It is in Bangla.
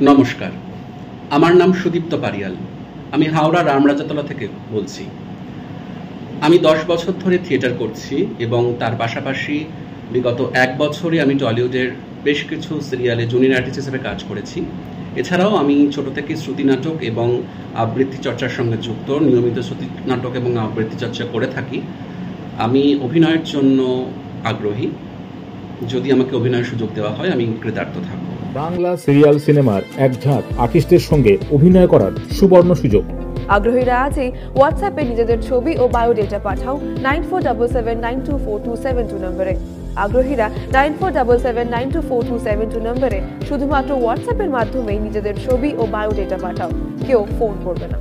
নমস্কার, আমার নাম সুদীপ্ত পারিয়াল। আমি হাওড়া রামরাজাতলা থেকে বলছি। আমি 10 বছর ধরে থিয়েটার করছি এবং তার পাশাপাশি বিগত 1 বছরে আমি টলিউডের বেশ কিছু সিরিয়ালে জুনিয়র আর্টিস্ট হিসেবে কাজ করেছি। এছাড়াও আমি ছোট থেকে শ্রুতি নাটক এবং আবৃত্তি চর্চার সঙ্গে যুক্ত, নিয়মিত শ্রুতি নাটক এবং আবৃত্তি চর্চা করে থাকি। আমি অভিনয়ের জন্য আগ্রহী। যদি আমাকে অভিনয়ের সুযোগ দেওয়া হয় আমি কৃতার্থ থাকব। বাংলা সিরিয়াল সিনেমার এক ঝাঁক আর্টিস্টের সঙ্গে অভিনয় করার সুবর্ণ সুযোগ। আগ্রহীরা আজই হোয়াটসঅ্যাপে নিজেদের ছবি ও বায়োডেটা পাঠাও 9477924272 নম্বরে। আগ্রহীরা 9477924272 নম্বরে শুধুমাত্র হোয়াটসঅ্যাপের মাধ্যমেই নিজেদের ছবি ও বায়োডেটা পাঠাও, কেউ ফোন করবে না।